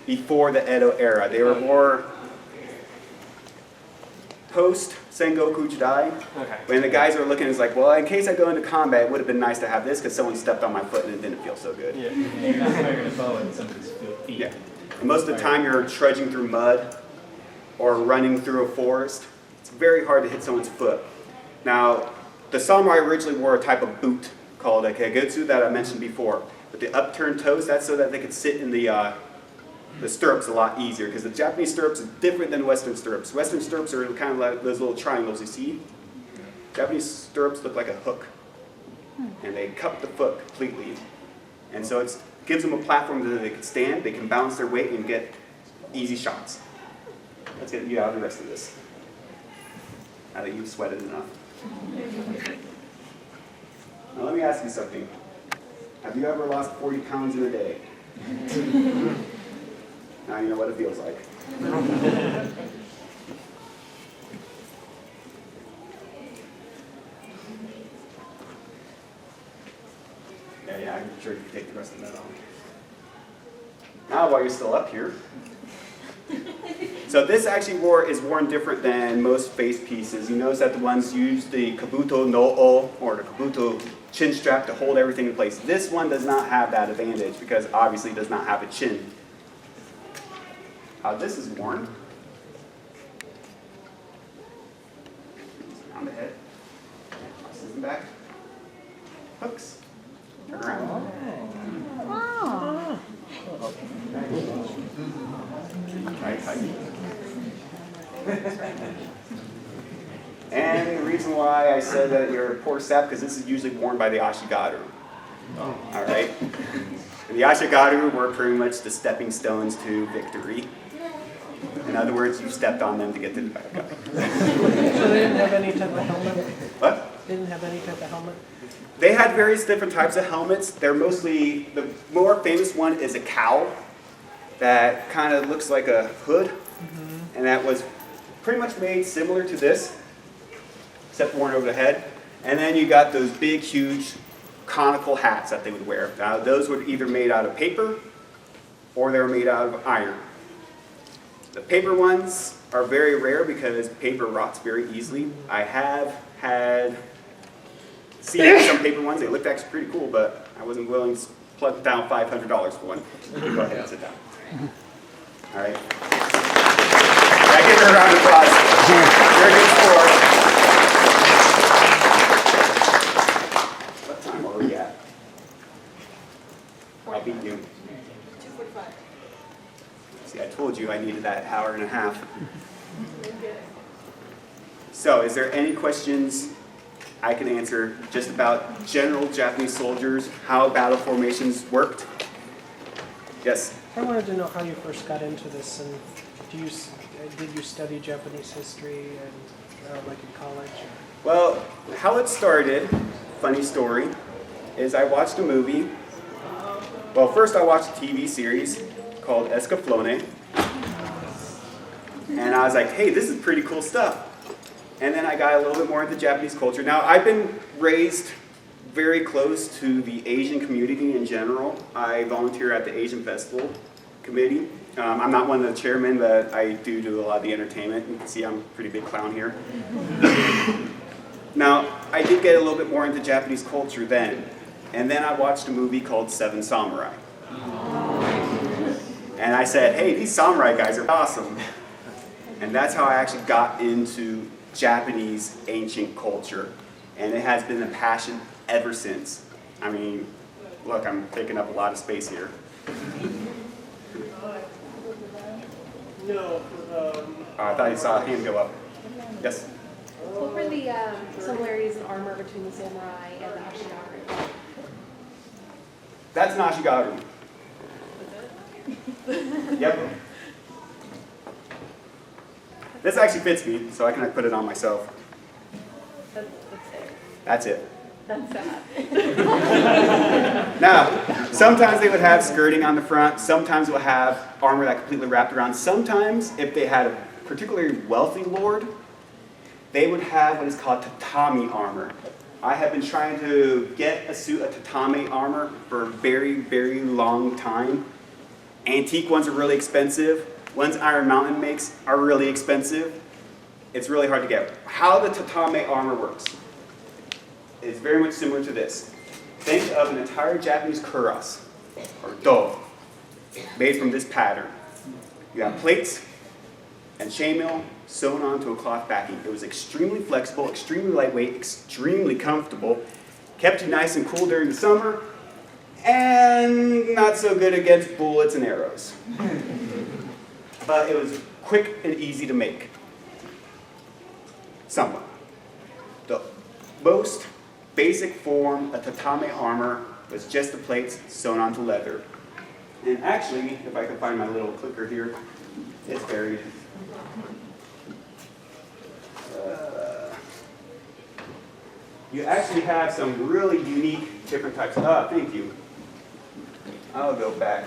before the Edo era. They were more post Sengoku Jidai. Okay. When the guys are looking, it's like, well, in case I go into combat, it would have been nice to have this because someone stepped on my foot and it didn't feel so good. Yeah. You're not firing a bow at somebody's feet. Yeah. And most of the time you're trudging through mud or running through a forest. It's very hard to hit someone's foot. Now, the samurai originally wore a type of boot called a kagutsu that I mentioned before. With the upturned toes, that's so that they could sit in the stirrups a lot easier, because the Japanese stirrups are different than Western stirrups. Western stirrups are kind of like those little triangles you see. Japanese stirrups look like a hook, and they cup the foot completely. And so it gives them a platform that they can stand, they can balance their weight, and get easy shots. Let's get you out of the rest of this, now that you've sweated enough. Now let me ask you something. Have you ever lost 40 pounds in a day? Now you know what it feels like. Yeah, I'm sure you can take the rest of that off. Now while you're still up here, So this actually is worn different than most face pieces. You notice that the ones use the kabuto no o, or the kabuto chin strap, to hold everything in place. This one does not have that advantage because obviously it does not have a chin. How this is worn. On the head. Tosses in back. Hooks. Turn around. Right, tight. And the reason why I said that you're a poor step, because this is usually worn by the Ashigaru. All right? And the Ashigaru were pretty much the stepping stones to victory. In other words, you stepped on them to get to the back up. So they didn't have any type of helmet? What? They didn't have any type of helmet? They had various different types of helmets. They're mostly, the more famous one is a cowl that kind of looks like a hood. And that was pretty much made similar to this, except worn over the head. And then you got those big, huge, conical hats that they would wear. Now, those were either made out of paper or they were made out of iron. The paper ones are very rare because paper rots very easily. I have had seen some paper ones. They looked actually pretty cool, but I wasn't willing to plug down $500 for one. Go ahead and sit down. All right. I give her a round of applause. You're a good sport. What time are we at? I'll beat you. 2:45. See, I told you I needed that hour and a half. So, is there any questions I can answer just about general Japanese soldiers, how battle formations worked? Yes? I wanted to know how you first got into this, and did you study Japanese history and like in college? Or? Well, how it started, funny story, is I watched a movie. Well, first I watched a TV series called Escaflowne. And I was like, hey, this is pretty cool stuff. And then I got a little bit more into Japanese culture. Now, I've been raised very close to the Asian community in general. I volunteer at the Asian Festival Committee. I'm not one of the chairmen, but I do a lot of the entertainment. You can see I'm a pretty big clown here. Now, I did get a little bit more into Japanese culture then. And then I watched a movie called Seven Samurai. And I said, hey, these samurai guys are awesome. And that's how I actually got into Japanese ancient culture. And it has been a passion ever since. I mean, look, I'm taking up a lot of space here. No. I thought you saw a hand go up. Yes? What were the similarities in armor between the samurai and the Ashigaru? That's an Ashigaru. Yep. This actually fits me, so I can put it on myself. That's it. That's it. That's sad. Now, sometimes they would have skirting on the front. Sometimes they would have armor that completely wrapped around. Sometimes, if they had a particularly wealthy lord, they would have what is called tatami armor. I have been trying to get a suit of tatami armor for a very, very long time. Antique ones are really expensive. Ones Iron Mountain makes are really expensive. It's really hard to get. How the tatami armor works is very much similar to this. Think of an entire Japanese kuras, or do, made from this pattern. You have plates and chainmail sewn onto a cloth backing. It was extremely flexible, extremely lightweight, extremely comfortable, kept you nice and cool during the summer, and not so good against bullets and arrows. But it was quick and easy to make. Somewhat. The most basic form of tatami armor was just the plates sewn onto leather. And actually, if I can find my little clicker here, it's buried. You actually have some really unique different types. Thank you. I'll go back.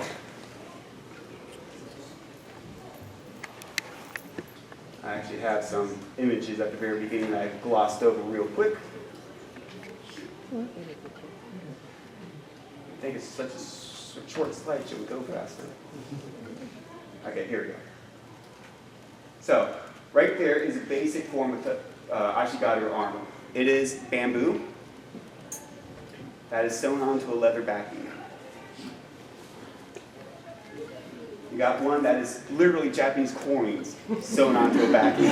I actually have some images at the very beginning that I glossed over real quick. I think it's such a short slide, should we go faster? Okay, here we go. So, right there is a basic form of the Ashigaru armor. It is bamboo that is sewn onto a leather backing. You got one that is literally Japanese coins sewn onto a backing.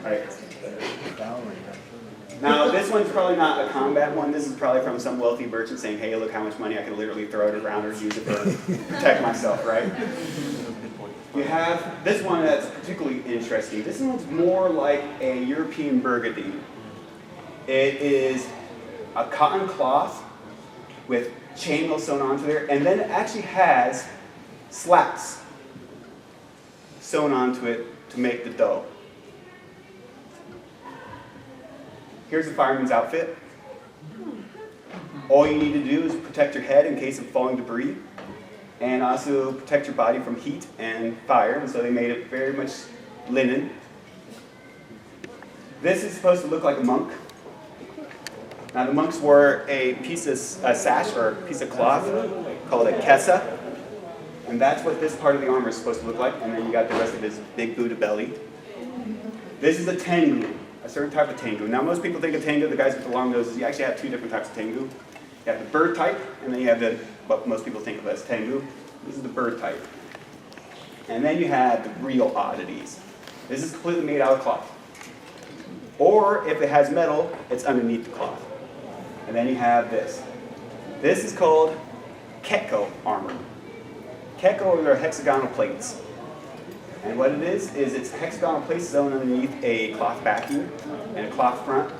Right. Now, this one's probably not a combat one. This is probably from some wealthy merchant saying, hey, look how much money I can literally throw it around or use it to protect myself, right? You have this one that's particularly interesting. This one's more like a European burgundy. It is a cotton cloth with chainmail sewn onto there, and then it actually has slats sewn onto it to make the dough. Here's the fireman's outfit. All you need to do is protect your head in case of falling debris, and also protect your body from heat and fire, and so they made it very much linen. This is supposed to look like a monk. Now the monks wore a piece of a sash or a piece of cloth called a kessa, and that's what this part of the armor is supposed to look like, and then you got the rest of his big Buddha belly. This is a tengu, a certain type of tengu. Now most people think of tengu, the guys with the long noses, you actually have two different types of tengu. You have the bird type, and then you have what most people think of as tengu. This is the bird type. And then you have the real oddities. This is completely made out of cloth. Or if it has metal, it's underneath the cloth. And then you have this. This is called kekko armor. Kekko are hexagonal plates. And what it is it's hexagonal plates sewn underneath a cloth backing and a cloth front.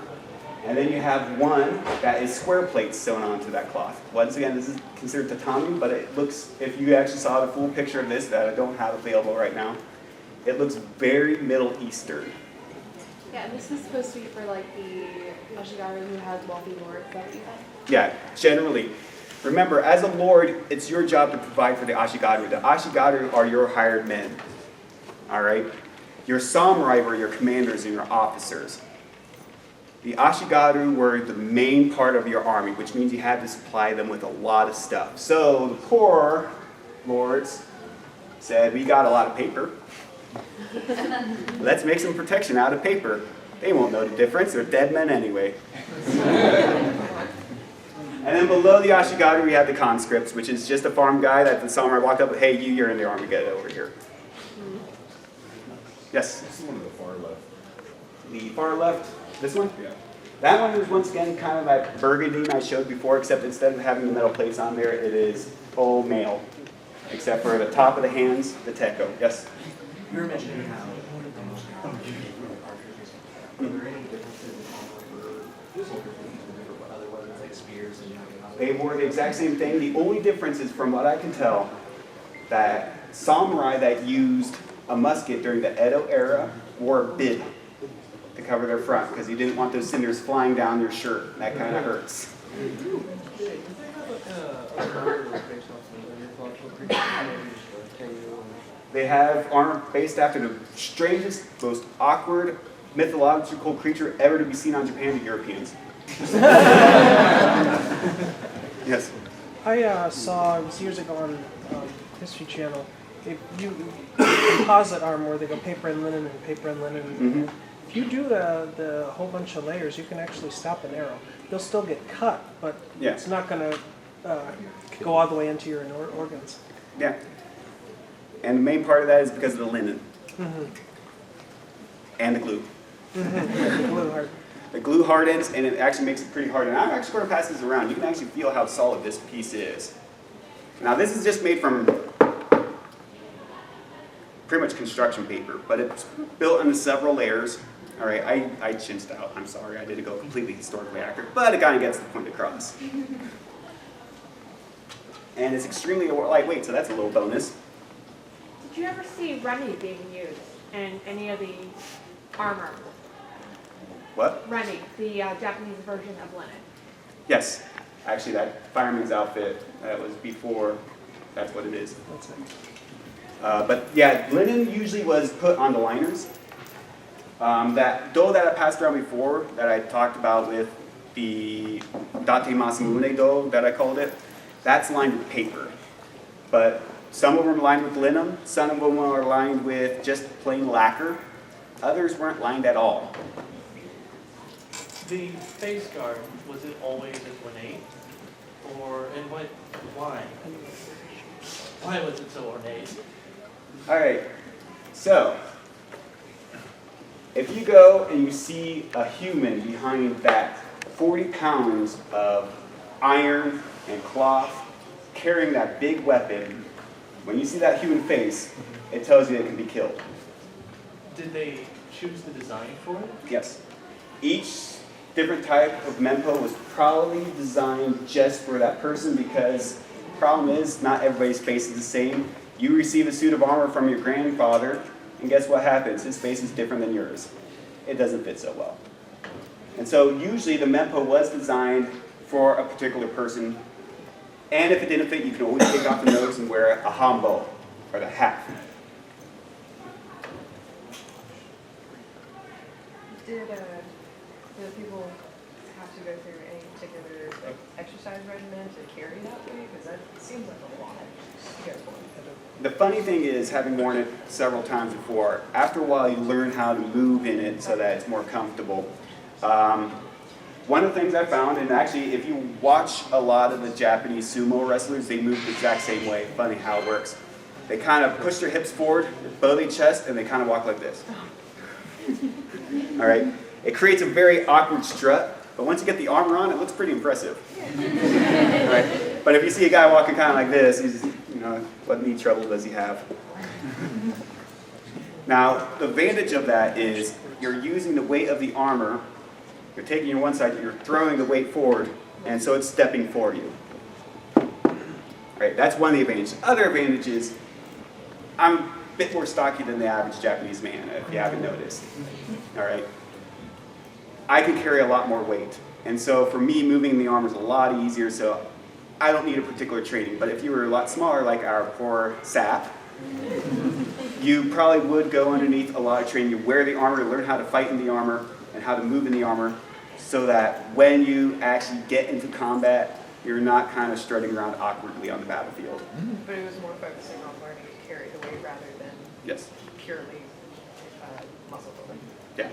And then you have one that is square plates sewn onto that cloth. Once again, this is considered tatami, but it looks, if you actually saw the full picture of this that I don't have available right now, it looks very Middle Eastern. Yeah, and this is supposed to be for like the Ashigaru who has wealthy lords, is that what you said? Yeah, generally. Remember, as a lord, it's your job to provide for the Ashigaru. The Ashigaru are your hired men. All right? Your samurai were your commanders and your officers. The Ashigaru were the main part of your army, which means you had to supply them with a lot of stuff. So the poor lords said, we got a lot of paper. Let's make some protection out of paper. They won't know the difference. They're dead men anyway. And then below the Ashigaru, we have the conscripts, which is just a farm guy that the samurai walked up with, hey, you're in the army, get over here. Yes? This is one of the far left. The far left, this one? Yeah. That one is once again kind of that burgundy I showed before, except instead of having the metal plates on there, it is all mail. Except for the top of the hands, the teko. Yes? You were mentioning how are there any differences in for other weapons like spears and They wore the exact same thing. The only difference is, from what I can tell, that samurai that used a musket during the Edo era wore a bib to cover their front because you didn't want those cinders flying down your shirt. That kind of hurts. They have armor based after the strangest, most awkward, mythological creature ever to be seen on Japan to Europeans. Yes? I saw, it was years ago on History Channel, composite armor where they go paper and linen and paper and linen. Mm-hmm. If you do the whole bunch of layers, you can actually stop an arrow. They'll still get cut, but Yeah. it's not going to go all the way into your organs. Yeah. And the main part of that is because of the linen. Mm-hmm. And the glue. Mm-hmm. Blue heart. The glue hardens, and it actually makes it pretty hard. And I'm actually going to pass this around. You can actually feel how solid this piece is. Now, this is just made from pretty much construction paper, but it's built into several layers. All right, I chinched out. I'm sorry, I didn't go completely historically accurate, but it kind of gets the point across. And it's extremely lightweight, so that's a little bonus. Did you ever see Remy being used in any of the armor? What? Remy, the Japanese version of linen. Yes. Actually, that fireman's outfit, that was before, that's what it is. That's it. But yeah, linen usually was put on the liners. That dough that I passed around before, that I talked about with the Date Masamune dough that I called it, that's lined with paper. But Some of them were lined with linen, some of them were lined with just plain lacquer. Others weren't lined at all. The face guard, was it always as ornate? Or, and why? Why was it so ornate? All right, so if you go and you see a human behind that 40 pounds of iron and cloth carrying that big weapon, when you see that human face, it tells you it can be killed. Did they choose the design for it? Yes. Each different type of mempo was probably designed just for that person, because the problem is not everybody's face is the same. You receive a suit of armor from your grandfather, and guess what happens? His face is different than yours. It doesn't fit so well. And so usually the mempo was designed for a particular person, and if it didn't fit, you can always take off the nose and wear a hanbo, or the hat. Do people have to go through any particular exercise regimen to carry that way? Because that seems like a lot to go for. The funny thing is, having worn it several times before, after a while you learn how to move in it so that it's more comfortable. One of the things I found, and actually if you watch a lot of the Japanese sumo wrestlers, they move the exact same way. Funny how it works. They kind of push their hips forward, bow their chest, and they kind of walk like this. All right? It creates a very awkward strut, but once you get the armor on, it looks pretty impressive. Right? But if you see a guy walking kind of like this, he's, what knee trouble does he have? Now, the advantage of that is you're using the weight of the armor, you're taking your one side, you're throwing the weight forward, and so it's stepping for you. Right? That's one of the advantages. Other advantage is I'm a bit more stocky than the average Japanese man, if you haven't noticed. All right? I can carry a lot more weight. And so for me, moving the armor is a lot easier, so I don't need a particular training. But if you were a lot smaller, like our poor sap, you probably would go underneath a lot of training. You wear the armor, learn how to fight in the armor, and how to move in the armor, so that when you actually get into combat, you're not kind of strutting around awkwardly on the battlefield. But it was more focusing on learning to carry the weight rather than Yes. purely muscle building. Yeah.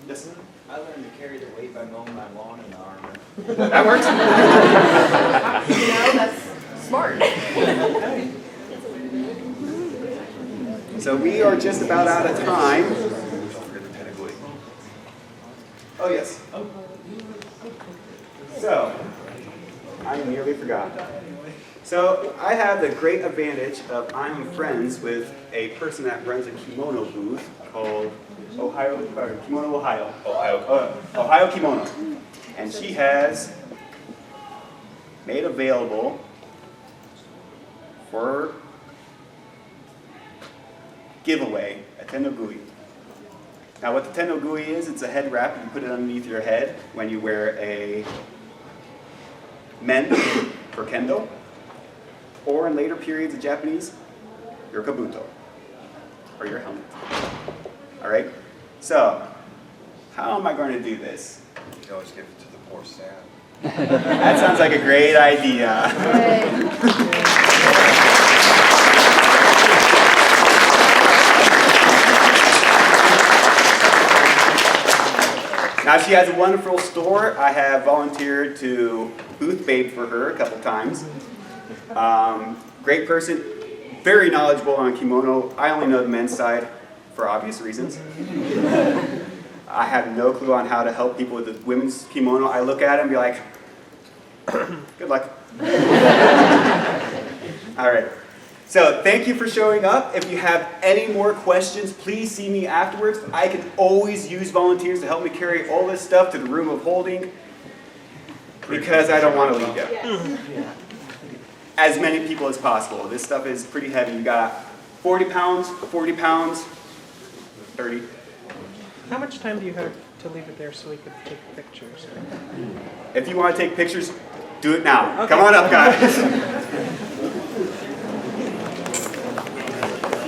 Yes. I learned to carry the weight by mowing my lawn in the armor. That works. That's smart. So we are just about out of time. Oh, yes. So, I nearly forgot. So, I have the great advantage of I'm friends with a person that runs a kimono booth called Kimono Ohio. Ohio Kimono. And she has made available for giveaway a tenno-gui. Now what the tenno-gui is, it's a head wrap. You put it underneath your head when you wear a men for kendo, or in later periods of Japanese, your kabuto, or your helmet. All right? So, how am I going to do this? You can always give it to the poor sad. That sounds like a great idea. Now she has a wonderful store. I have volunteered to booth babe for her a couple times. Great person, very knowledgeable on kimono. I only know the men's side for obvious reasons. I have no clue on how to help people with the women's kimono. I look at it and be like, good luck. All right. So thank you for showing up. If you have any more questions, please see me afterwards. I can always use volunteers to help me carry all this stuff to the room of holding, because I don't want to leave you. As many people as possible. This stuff is pretty heavy. You got 40 pounds, 40 pounds, 30. How much time do you have to leave it there so we could take pictures? If you want to take pictures, do it now. Okay. Come on up, guys.